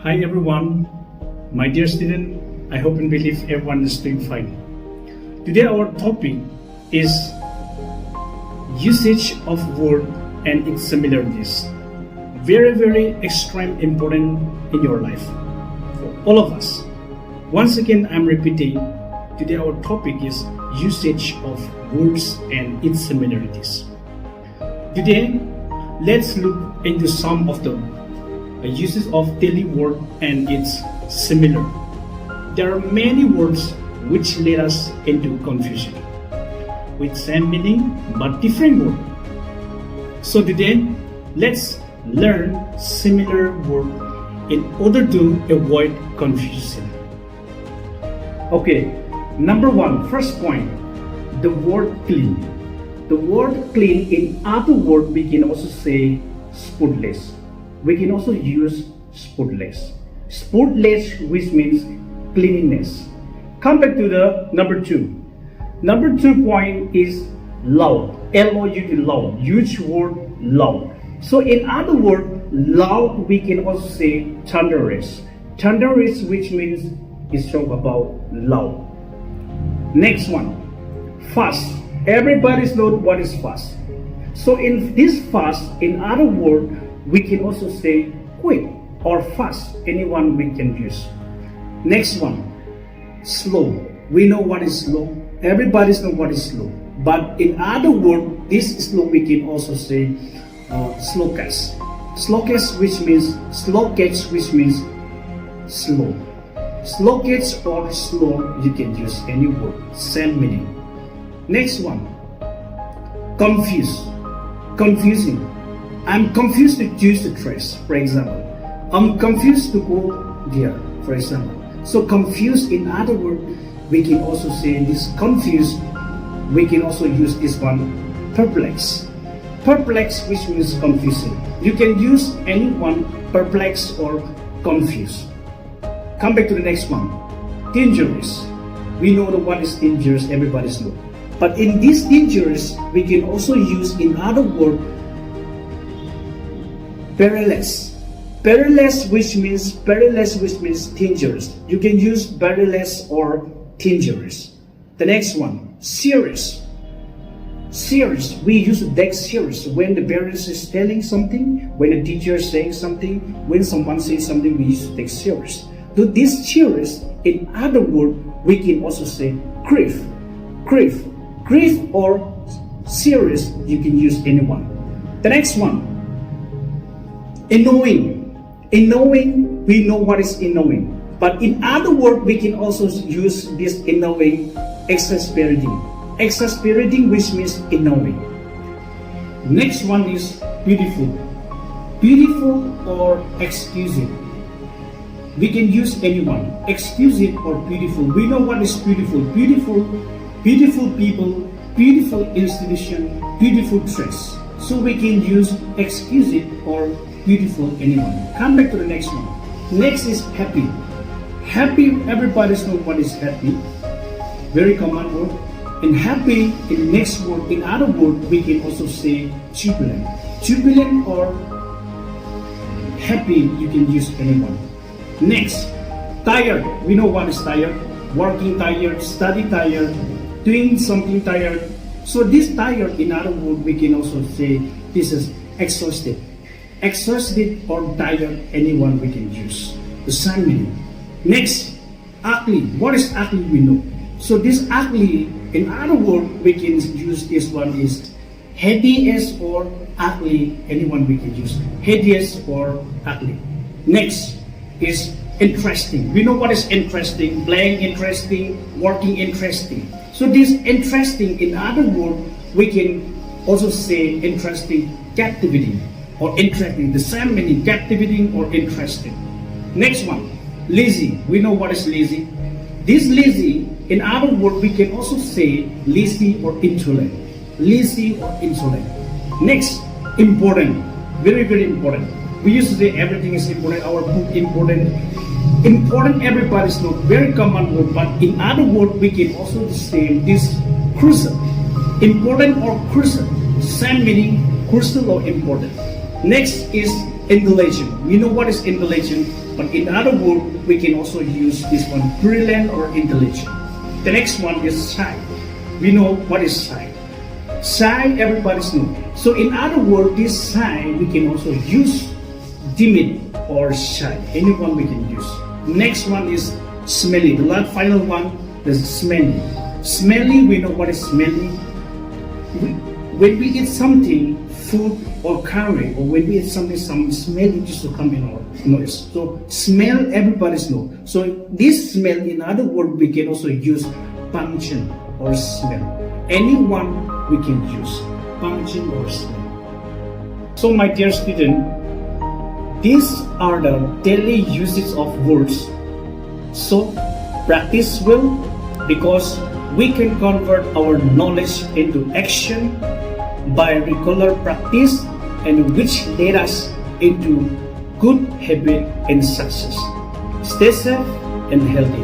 Hi everyone, my dear student, I hope and believe everyone is doing fine. Today our topic is usage of word and its similarities. Very extreme important in your life for all of us. Once again, I'm repeating, today our topic is usage of words and its similarities. Today, let's look into some of the uses of daily word and its similar. There are many words which lead us into confusion with same meaning but different word. So today, let's learn similar word in order to avoid confusion. Okay, number one, first point, the word clean. The word clean, in other word, we can also say spotless. We can also use spotless. Spotless, which means cleanliness. Come back to the number two. Number 2 point is loud. L-O-U-D, loud. Huge word, loud. So in other word, loud, we can also say thunderous. Thunderous, which means is talk about loud. Next one, fast. Everybody knows what is fast. So in this fast, in other word, we can also say quick or fast. Anyone we can use. Next one, slow. We know what is slow. Everybody knows what is slow. But in other word, this slow we can also say slow catch. Slow catch, which means slow catch, which means slow. Slow catch or slow, you can use any word, same meaning. Next one, confuse. Confusing. I'm confused to choose the dress, for example. I'm confused to go there, for example. So confused, in other words, we can also say this confused. We can also use this one, perplex. Perplex, which means confusing. You can use any one, perplex or confused. Come back to the next one, dangerous. We know what is dangerous, everybody knows. But in this dangerous, we can also use in other word, perilous. Perilous, which means dangerous. You can use perilous or dangerous. The next one, serious. Serious, we use the deck serious when the parents is telling something, when the teacher is saying something, when someone says something, we use the deck serious. To this serious, in other word, we can also say grief. Grief. Grief or serious, you can use anyone. The next one, annoying. Annoying, we know what is annoying. But in other words, we can also use this annoying, exasperating. Exasperating, which means annoying. Next one is beautiful. Beautiful or excusing. We can use anyone, excusing or beautiful. We know what is beautiful. Beautiful people, beautiful institution, beautiful dress. So we can use excusing or beautiful anyone. Come back to the next one. Next is happy. Happy, everybody knows what is happy. Very common word. And happy, in next word, in other word, we can also say jubilant. Jubilant or happy, you can use anyone. Next, tired. We know what is tired. Working tired, study tired, doing something tired. So this tired, in other word, we can also say this is exhausted. Exhausted or tired, anyone we can use. The same meaning. Next, ugly. What is ugly? We know. So this ugly, in other word, we can use this one is hideous or ugly. Anyone we can use. Hideous or ugly. Next is interesting. We know what is interesting. Playing interesting, working interesting. So this interesting, in other word, we can also say interesting, captivating or interesting. The same meaning, captivating or interesting. Next one, lazy. We know what is lazy. This lazy, in other word, we can also say lazy or insolent. Lazy or insolent. Next, important. Very important. We used to say everything is important. Our book important. Important, everybody knows. Very common word. But in other word, we can also say this crucial. Important or crucial. Same meaning, crucial or important. Next is intelligent. We know what is intelligent, but in other words, we can also use this one, brilliant or intelligent. The next one is shy. We know what is shy. Shy, everybody's know. So in other words, this shy, we can also use timid or shy. Anyone we can use. Next one is smelly. The last final one is smelly. Smelly, we know what is smelly. When we eat something, food or curry, or when we eat something, some smell used to come in our nose. So smell, everybody's know. So this smell, in other words, we can also use pungent or smell. Anyone we can use pungent or smell. So my dear student, these are the daily usage of words. So practice well, because we can convert our knowledge into action by regular practice, and which lead us into good habit and success. Stay safe and healthy.